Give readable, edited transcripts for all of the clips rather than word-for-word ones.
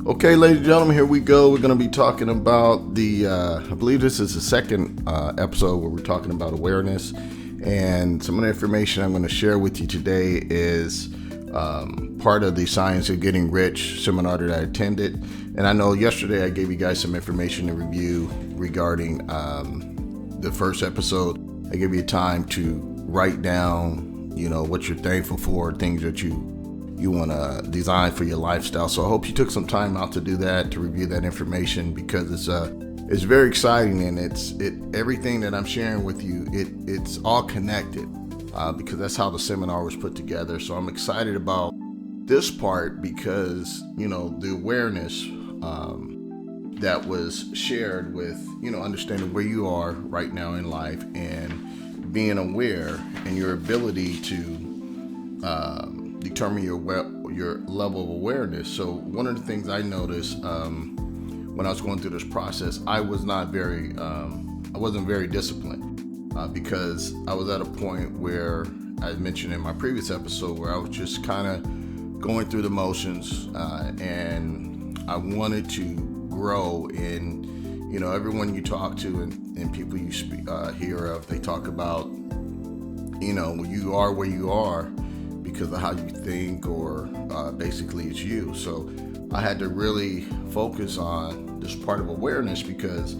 Okay, ladies and gentlemen, here we go. We're going to be talking about I believe this is the second episode where we're talking about awareness. And some of the information I'm going to share with you today is part of the Science of Getting Rich seminar that I attended. And I know yesterday I gave you guys some information to review regarding the first episode. I gave you time to write down, what you're thankful for, things that you want to design for your lifestyle. So I hope you took some time out to do that, to review that information, because it's very exciting, and everything that I'm sharing with you, it's all connected because that's how the seminar was put together. So I'm excited about this part because, the awareness that was shared with, understanding where you are right now in life and being aware and your ability to determine your level of awareness. So one of the things I noticed when I was going through this process, I wasn't very disciplined because I was at a point where I mentioned in my previous episode where I was just kind of going through the motions and I wanted to grow in, everyone you talk to and people you hear of, they talk about, you are where you are because of how you think, or basically it's you. So I had to really focus on this part of awareness because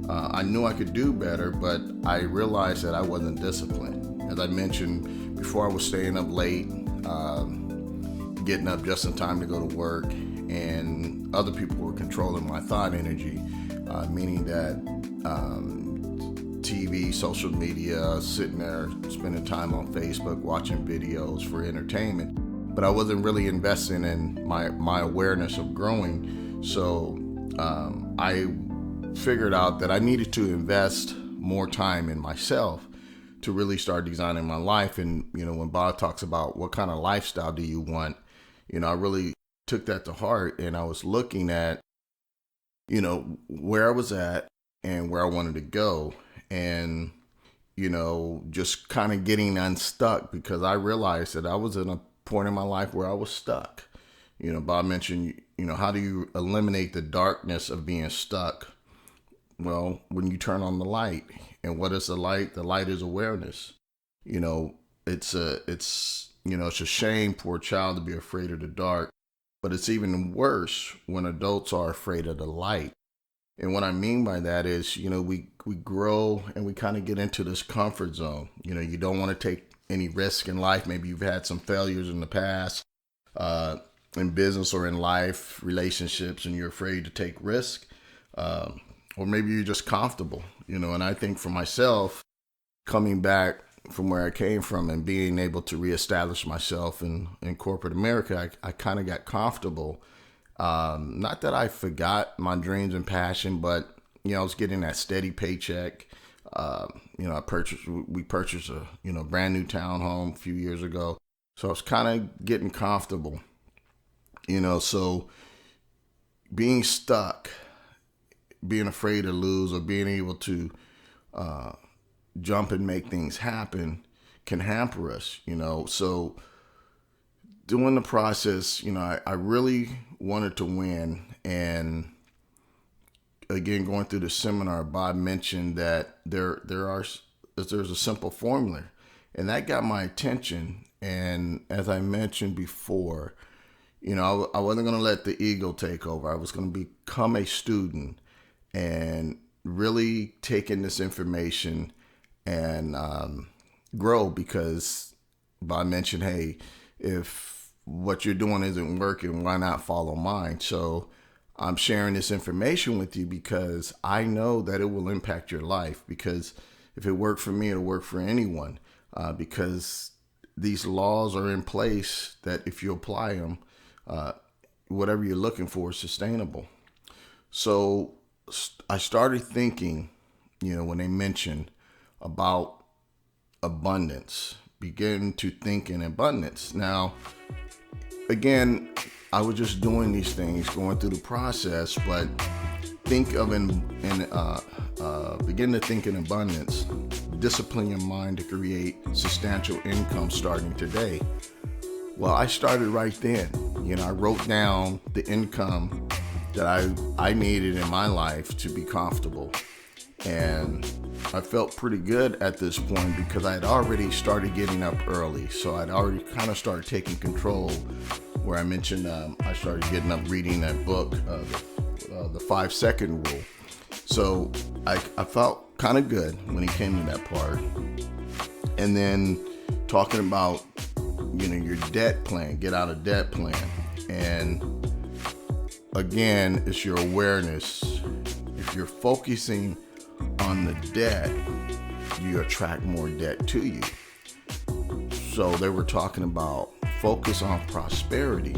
I knew I could do better, but I realized that I wasn't disciplined. As I mentioned before, I was staying up late, getting up just in time to go to work, and other people were controlling my thought energy, meaning that TV, social media, sitting there, spending time on Facebook, watching videos for entertainment. But I wasn't really investing in my awareness of growing. So I figured out that I needed to invest more time in myself to really start designing my life. And, when Bob talks about what kind of lifestyle do you want, I really took that to heart, and I was looking at, where I was at and where I wanted to go. And, just kind of getting unstuck, because I realized that I was in a point in my life where I was stuck. Bob mentioned, how do you eliminate the darkness of being stuck? Well, when you turn on the light. And what is the light? The light is awareness. It's a shame for a child to be afraid of the dark, but it's even worse when adults are afraid of the light. And what I mean by that is, we grow and we kind of get into this comfort zone. You don't want to take any risk in life. Maybe you've had some failures in the past, in business or in life, relationships, and you're afraid to take risk. Or maybe you're just comfortable, and I think for myself, coming back from where I came from and being able to reestablish myself in corporate America, I kind of got comfortable. Not that I forgot my dreams and passion, but, I was getting that steady paycheck. We purchased a, brand new townhome a few years ago. So I was kind of getting comfortable, so being stuck, being afraid to lose, or being able to, jump and make things happen can hamper us, so during the process, I really wanted to win. And again, going through the seminar, Bob mentioned that there's a simple formula, and that got my attention. And as I mentioned before, I wasn't going to let the ego take over. I was going to become a student and really take in this information and grow, because Bob mentioned, hey, if what you're doing isn't working, why not follow mine? So I'm sharing this information with you because I know that it will impact your life, because if it worked for me, it'll work for anyone, because these laws are in place that if you apply them, whatever you're looking for is sustainable. So I started thinking, when they mentioned about abundance, begin to think in abundance. Now, again, I was just doing these things, going through the process, but begin to think in abundance. Discipline your mind to create substantial income starting today. Well, I started right then. I wrote down the income that I needed in my life to be comfortable. And I felt pretty good at this point because I had already started getting up early. So I'd already kind of started taking control, where I mentioned I started getting up reading that book, the 5-second rule. So I felt kind of good when he came to that part. And then talking about, your debt plan, get out of debt plan. And again, it's your awareness. If you're focusing on the debt, you attract more debt to you. So they were talking about focus on prosperity.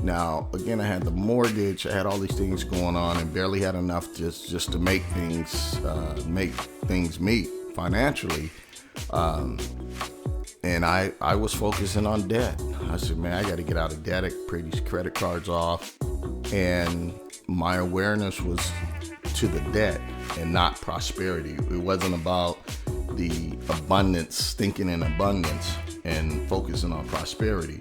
Now, again, I had the mortgage, I had all these things going on, and barely had enough just to make things meet financially. And I was focusing on debt. I said, man, I got to get out of debt. I pay these credit cards off. And my awareness was to the debt and not prosperity. It wasn't about the abundance, thinking in abundance and focusing on prosperity.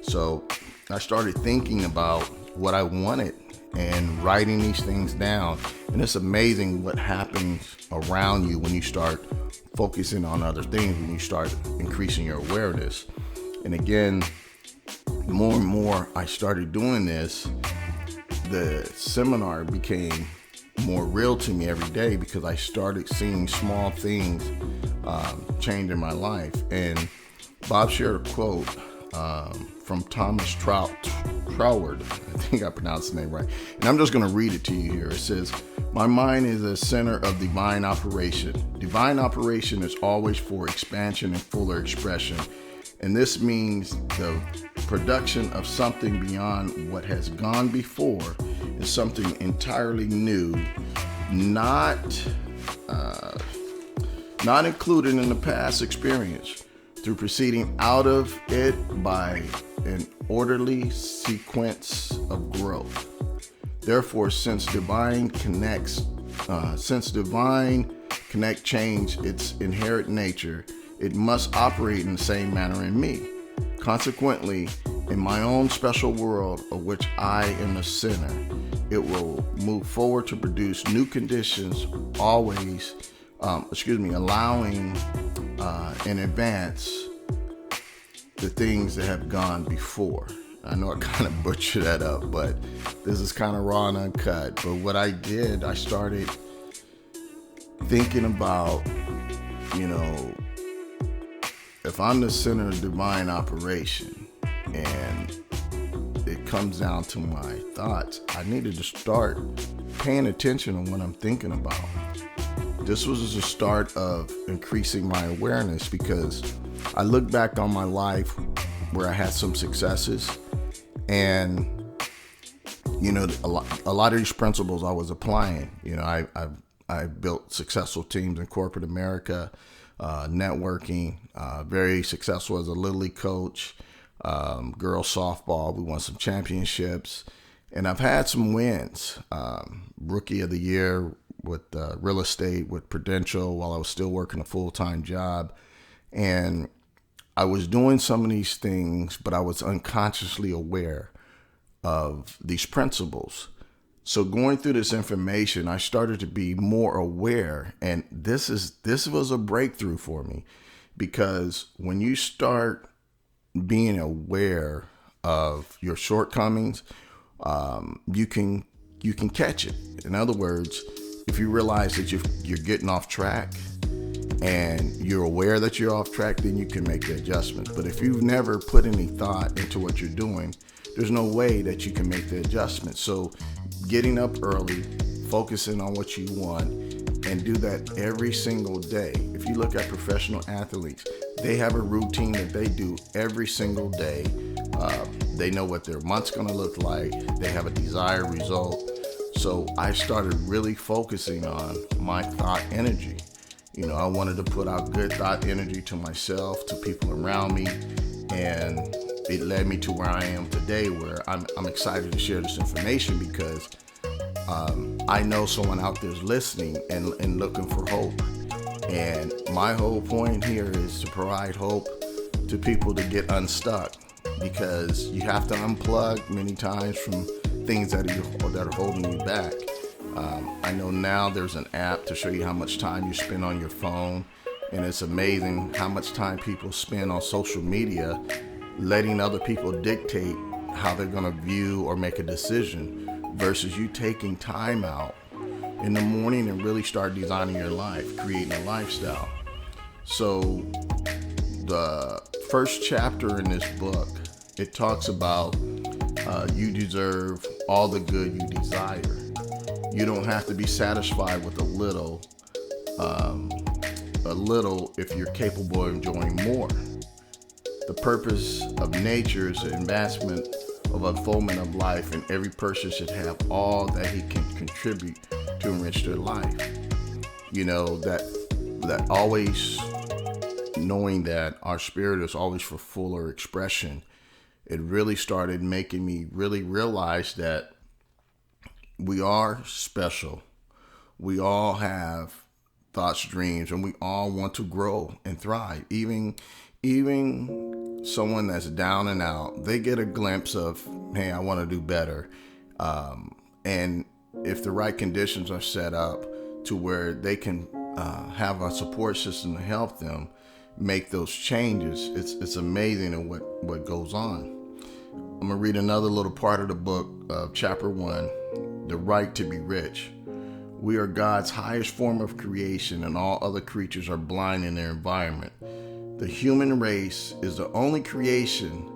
So I started thinking about what I wanted and writing these things down. And it's amazing what happens around you when you start focusing on other things, when you start increasing your awareness. And again, more and more I started doing this, the seminar became more real to me every day because I started seeing small things change in my life. And Bob shared a quote from Thomas Troward. I think I pronounced the name right. And I'm just going to read it to you here. It says, "My mind is a center of divine operation. Divine operation is always for expansion and fuller expression. And this means the production of something beyond what has gone before is something entirely new, not included in the past experience, through proceeding out of it by an orderly sequence of growth. Therefore, since divine connect change its inherent nature, it must operate in the same manner in me. Consequently, in my own special world of which I am the center, it will move forward to produce new conditions, always, allowing in advance the things that have gone before." I know I kind of butchered that up, but this is kind of raw and uncut. But what I did, I started thinking about, if I'm the center of divine operation and it comes down to my thoughts, I needed to start paying attention on what I'm thinking about. This was the start of increasing my awareness because I look back on my life where I had some successes, and a lot of these principles I was applying. I built successful teams in corporate America, networking, very successful as a Little League coach, girls softball. We won some championships, and I've had some wins. Rookie of the year with real estate with Prudential while I was still working a full-time job. And I was doing some of these things, but I was unconsciously aware of these principles. So going through this information, I started to be more aware. And this was a breakthrough for me, because when you start being aware of your shortcomings, you can catch it. In other words, if you realize that you're getting off track and you're aware that you're off track, then you can make the adjustments. But if you've never put any thought into what you're doing, there's no way that you can make the adjustments. So getting up early, focusing on what you want, and do that every single day. If you look at professional athletes, they have a routine that they do every single day. They know what their month's gonna look like. They have a desired result. So I started really focusing on my thought energy. I wanted to put out good thought energy to myself, to people around me, and it led me to where I am today, where I'm excited to share this information because I know someone out there is listening and looking for hope. And my whole point here is to provide hope to people to get unstuck, because you have to unplug many times from things that are holding you back. I know now there's an app to show you how much time you spend on your phone, and it's amazing how much time people spend on social media, letting other people dictate how they're going to view or make a decision, versus you taking time out in the morning and really start designing your life, creating a lifestyle. So the first chapter in this book, it talks about you deserve all the good you desire. You don't have to be satisfied with a little if you're capable of enjoying more. The purpose of nature is the advancement of unfoldment of life, and every person should have all that he can contribute to enrich their life. You know, that always knowing that our spirit is always for fuller expression, it really started making me really realize that we are special. We all have thoughts, dreams, and we all want to grow and thrive. Even someone that's down and out, they get a glimpse of, hey, I want to do better. And if the right conditions are set up to where they can have a support system to help them make those changes, it's amazing at what goes on. I'm going to read another little part of the book, chapter 1, The Right to be Rich. We are God's highest form of creation, and all other creatures are blind in their environment. The human race is the only creation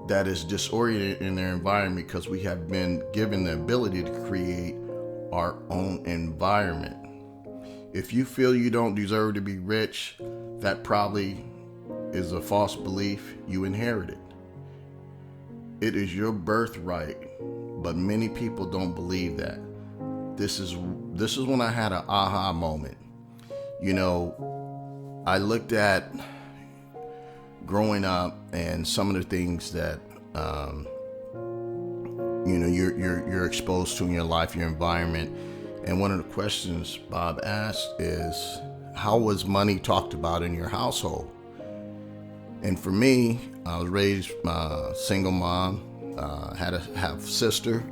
that is disoriented in their environment because we have been given the ability to create our own environment. If you feel you don't deserve to be rich, that probably is a false belief you inherited. It is your birthright, but many people don't believe that. This is when I had an aha moment. You know, I looked at growing up and some of the things that you're exposed to in your life, your environment. And one of the questions Bob asked is, how was money talked about in your household? And for me, I was raised single mom, had a sister,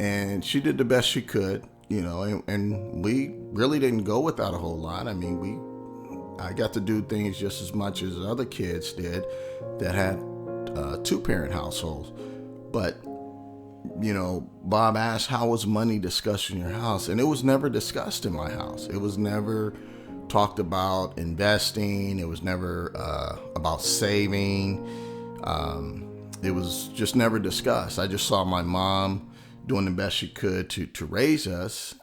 and she did the best she could, you know, and we really didn't go without a whole lot. I mean, I got to do things just as much as other kids did that had two-parent households. But, you know, Bob asked, how was money discussed in your house? And it was never discussed in my house. It was never talked about investing. It was never about saving. It was just never discussed. I just saw my mom doing the best she could to raise us.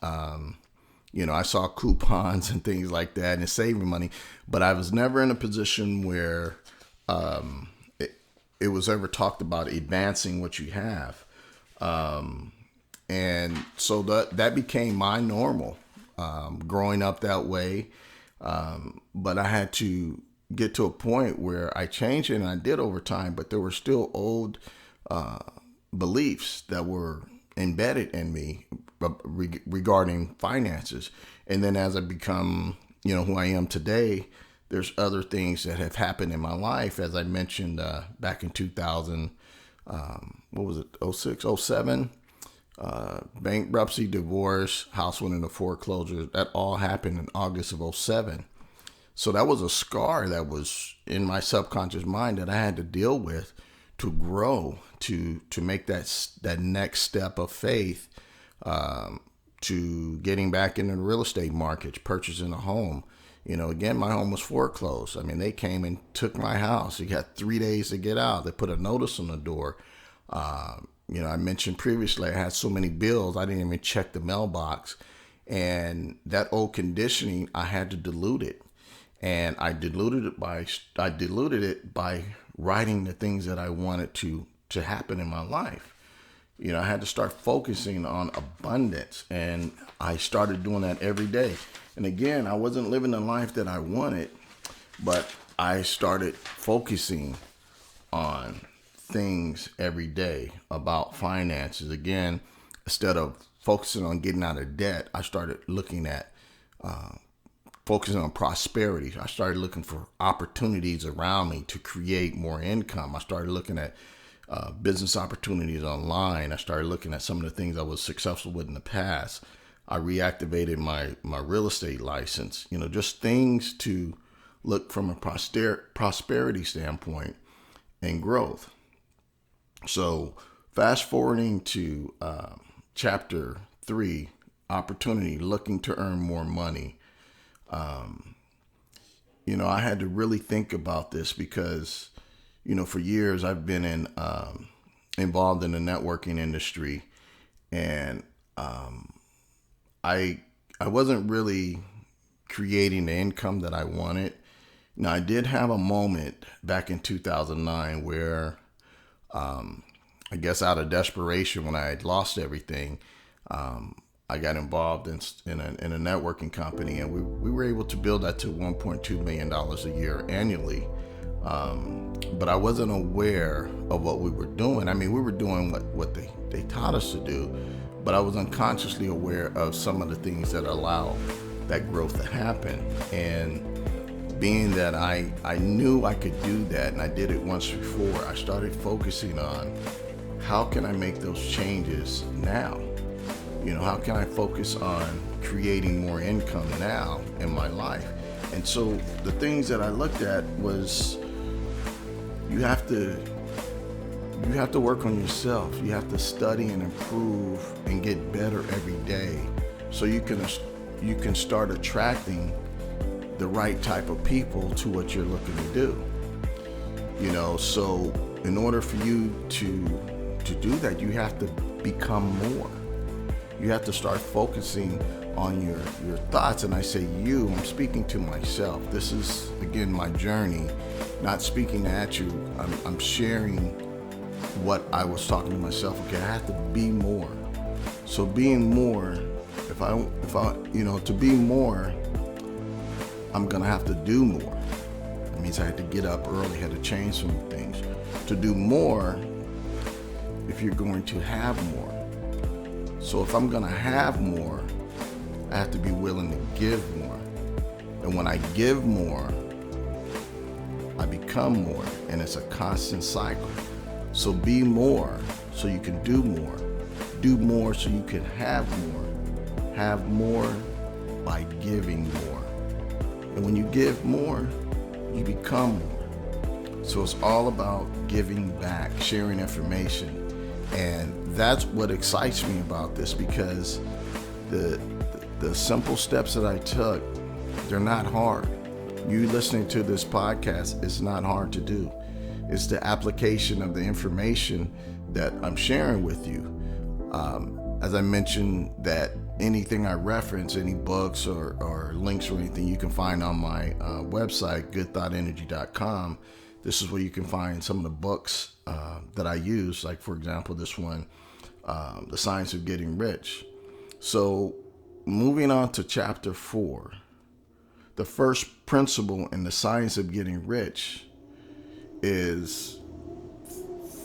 You know, I saw coupons and things like that and saving money, but I was never in a position where it was ever talked about advancing what you have. And so that became my normal, growing up that way. But I had to get to a point where I changed it, and I did over time, but there were still old beliefs that were embedded in me regarding finances. And then as I become, you know, who I am today, there's other things that have happened in my life. As I mentioned, back in 2000, what was it, 06, 07, bankruptcy, divorce, house went into foreclosure. That all happened in August of 07. So that was a scar that was in my subconscious mind that I had to deal with to grow, to make that next step of faith, to getting back into the real estate market, purchasing a home. You know, again, my home was foreclosed. I mean, they came and took my house. You got 3 days to get out. They put a notice on the door. You know, I mentioned previously I had so many bills, I didn't even check the mailbox. And that old conditioning, I had to dilute it. And I diluted it by writing the things that I wanted to happen in my life. You know, I had to start focusing on abundance, and I started doing that every day. And again, I wasn't living the life that I wanted, but I started focusing on things every day about finances. Again, instead of focusing on getting out of debt, I started looking at focusing on prosperity. I started looking for opportunities around me to create more income. I started looking at business opportunities online. I started looking at some of the things I was successful with in the past. I reactivated my real estate license, just things to look from a prosperity standpoint and growth. So fast forwarding to chapter 3, opportunity, looking to earn more money. I had to really think about this because, for years I've been involved in the networking industry, and I wasn't really creating the income that I wanted. Now, I did have a moment back in 2009 where, I guess out of desperation, when I had lost everything, I got involved in a networking company, and we were able to build that to $1.2 million a year annually. But I wasn't aware of what we were doing. I mean, we were doing what they taught us to do, but I was unconsciously aware of some of the things that allow that growth to happen. And being that I knew I could do that, and I did it once before, I started focusing on how can I make those changes now? How can I focus on creating more income now in my life? And so the things that I looked at was you have to work on yourself. You have to study and improve and get better every day so you can start attracting the right type of people to what you're looking to do. So in order for you to do that, you have to become more. You have to start focusing on your thoughts. And I say I'm speaking to myself. This is, again, my journey, not speaking at you. I'm sharing what I was talking to myself. Okay, I have to be more. So being more, if I to be more, I'm going to have to do more. That means I had to get up early, had to change some things. To do more, if you're going to have more. So if I'm going to have more, I have to be willing to give more. And when I give more, I become more. And it's a constant cycle. So be more so you can do more. Do more so you can have more. Have more by giving more. And when you give more, you become more. So it's all about giving back, sharing information. And that's what excites me about this, because the simple steps that I took, they're not hard. You listening to this podcast is not hard to do. It's the application of the information that I'm sharing with you. As I mentioned, that anything I reference, any books or links or anything, you can find on my website, goodthoughtenерgy.com. This is where you can find some of the books that I use, like, for example, this one, The Science of Getting Rich. So moving on to chapter 4, the first principle in the science of getting rich is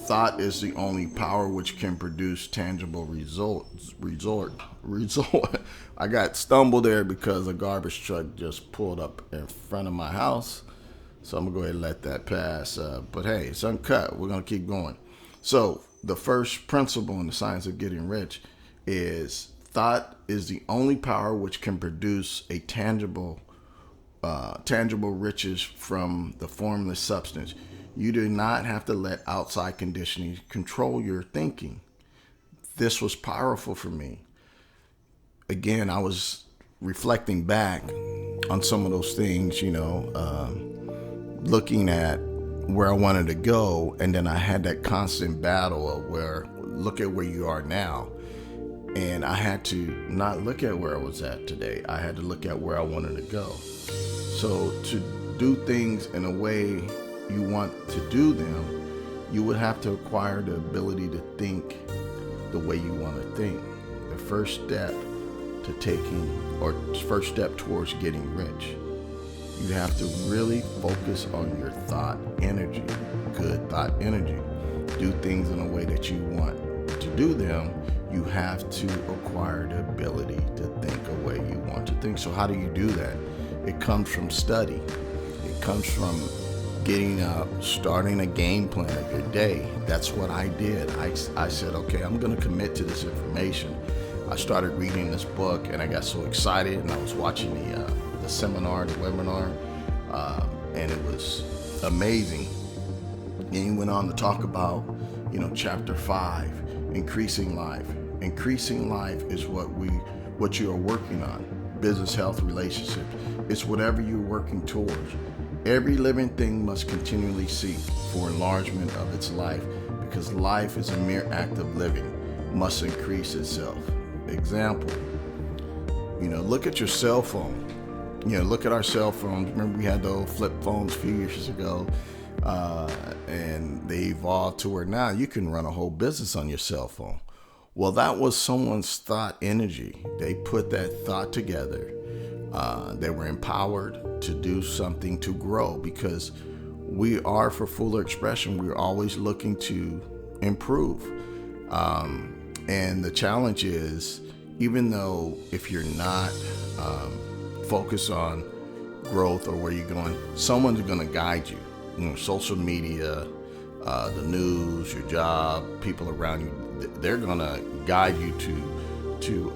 thought is the only power which can produce tangible results. I got stumbled there because a garbage truck just pulled up in front of my house. So I'm going to go ahead and let that pass. But hey, it's uncut. We're going to keep going. So the first principle in the science of getting rich is thought is the only power which can produce a tangible riches from the formless substance. You do not have to let outside conditioning control your thinking. This was powerful for me. Again, I was reflecting back on some of those things, looking at where I wanted to go, and then I had that constant battle of look at where you are now. And I had to not look at where I was at today. I had to look at where I wanted to go. So to do things in a way you want to do them, you would have to acquire the ability to think the way you want to think. The first step towards getting rich, you have to really focus on your thought energy, good thought energy. Do things in a way that you want to do them. You have to acquire the ability to think a way you want to think. So how do you do that? It comes from study. It comes from getting up, starting a game plan of your day. That's what I did. I said, okay, I'm going to commit to this information. I started reading this book, and I got so excited, and I was watching the seminar, the webinar, and it was amazing. And he went on to talk about, chapter 5, increasing life. Increasing life is what you are working on. Business, health, relationships. It's whatever you're working towards. Every living thing must continually seek for enlargement of its life, because life is a mere act of living, must increase itself. Example, look at your cell phone. Look at our cell phones. Remember we had the old flip phones a few years ago, and they evolved to where now you can run a whole business on your cell phone. Well, that was someone's thought energy. They put that thought together. They were empowered to do something to grow, because we are, for fuller expression, we're always looking to improve. And the challenge is, even though if you're not focused on growth or where you're going, someone's going to guide you. Social media, the news, your job, people around you, they're going to guide you to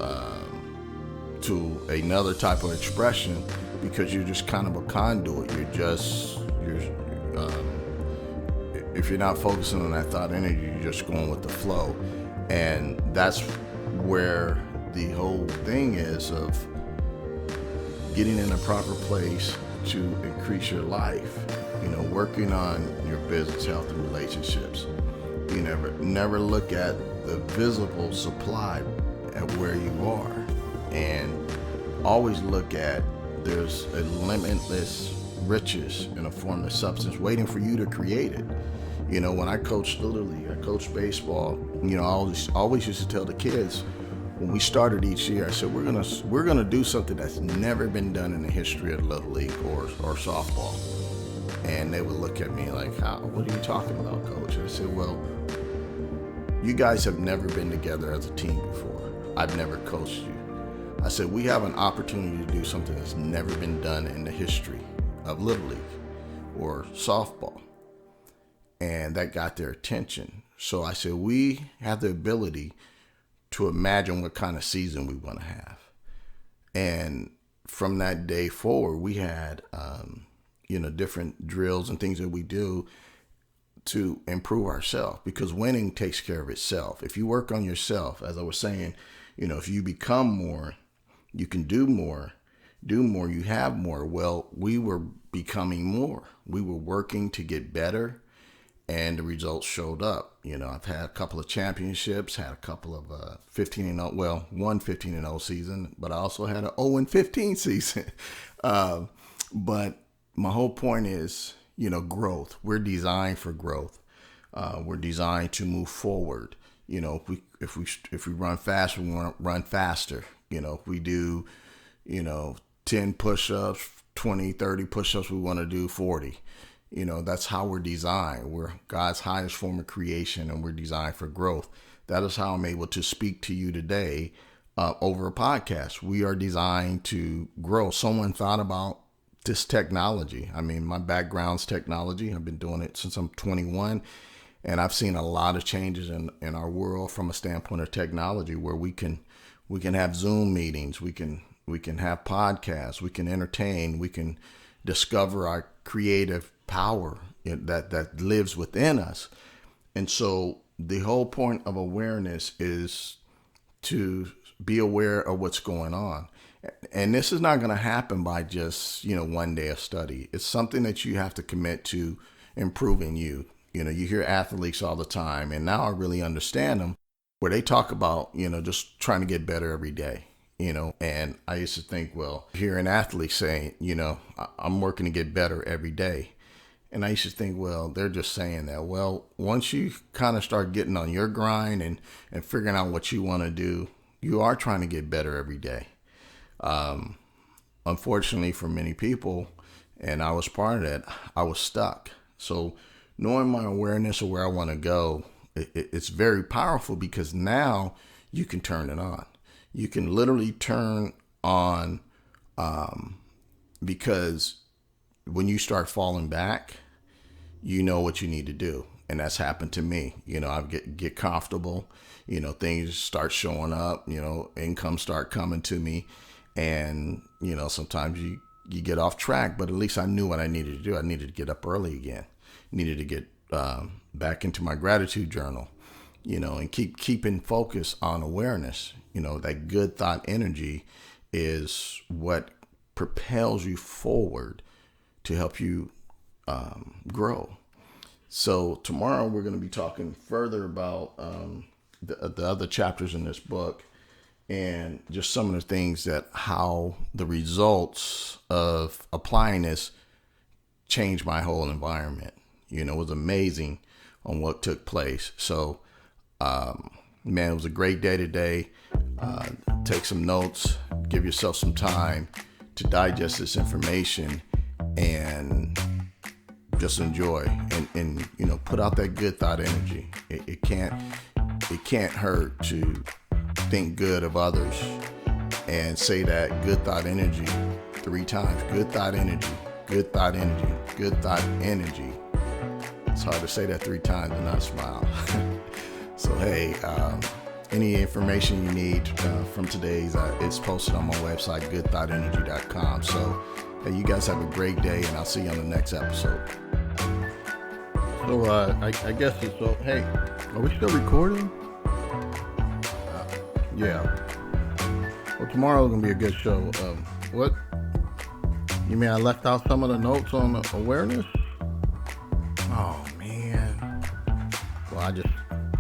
another type of expression, because you're just kind of a conduit. If you're not focusing on that thought energy, you're just going with the flow. And that's where the whole thing is, of getting in a proper place to increase your life, working on your business, health, and relationships. You never look at the visible supply at where you are, and always look at there's a limitless riches in a formless substance waiting for you to create it. When I coached Little League, I coached baseball, I always used to tell the kids when we started each year, I said, we're gonna do something that's never been done in the history of Little League or softball. And they would look at me like, what are you talking about, coach? And I said, well, you guys have never been together as a team before. I've never coached you. I said, we have an opportunity to do something that's never been done in the history of Little League or softball. And that got their attention. So I said, we have the ability to imagine what kind of season we want to have. And from that day forward, we had, different drills and things that we do to improve ourselves, because winning takes care of itself. If you work on yourself, as I was saying, if you become more, you can do more, you have more. Well, we were becoming more. We were working to get better, and the results showed up. I've had a couple of championships, had a couple of 15-0, well, one 15-0 season, but I also had an 0-15 season. But my whole point is, growth. We're designed for growth. We're designed to move forward. If we run fast, we want to run faster. If we do, 10 push-ups, 20, 30 push-ups, we want to do 40. That's how we're designed. We're God's highest form of creation, and we're designed for growth. That is how I'm able to speak to you today over a podcast. We are designed to grow. Someone thought about this technology. I mean, my background's technology. I've been doing it since I'm 21, and I've seen a lot of changes in our world from a standpoint of technology, where we can have Zoom meetings, we can have podcasts, we can entertain, we can discover our creative power that lives within us. And so the whole point of awareness is to be aware of what's going on. And this is not going to happen by just, one day of study. It's something that you have to commit to improving you. You hear athletes all the time, and now I really understand them, where they talk about, just trying to get better every day. And I used to think, well, hearing athletes saying, I'm working to get better every day. And I used to think, well, they're just saying that. Well, once you kind of start getting on your grind and figuring out what you want to do, you are trying to get better every day. Unfortunately for many people, and I was part of that, I was stuck. So knowing my awareness of where I want to go, it's very powerful, because now you can turn it on. You can literally turn on, because when you start falling back, you know what you need to do. And that's happened to me. I get comfortable, things start showing up, income start coming to me. And, sometimes you get off track, but at least I knew what I needed to do. I needed to get up early again, needed to get back into my gratitude journal, and keeping focus on awareness. That good thought energy is what propels you forward to help you grow. So tomorrow we're going to be talking further about the other chapters in this book, and just some of the things that how the results of applying this changed my whole environment. It was amazing on what took place. So, man, it was a great day today. Take some notes, give yourself some time to digest this information, and just enjoy and put out that good thought energy. It can't hurt to think good of others and say that good thought energy 3 times. Good thought energy, good thought energy, good thought energy. It's hard to say that 3 times and not smile. So hey, any information you need from today's, it's posted on my website, goodthoughtenерgy.com. So hey, you guys have a great day, and I'll see you on the next episode. So I guess it's so. Hey, are we still recording? Yeah. Well, tomorrow's gonna be a good show. What? You mean I left out some of the notes on the awareness? Oh man. Well,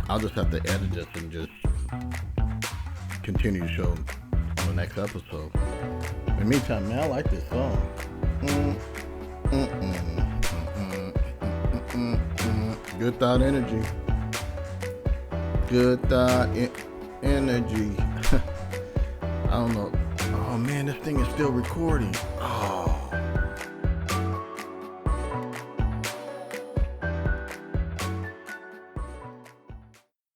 I'll just have to edit this and just continue the show on the next episode. In the meantime, man, I like this song. Good thought energy. Good thought energy. I don't know. Oh man, this thing is still recording. Oh.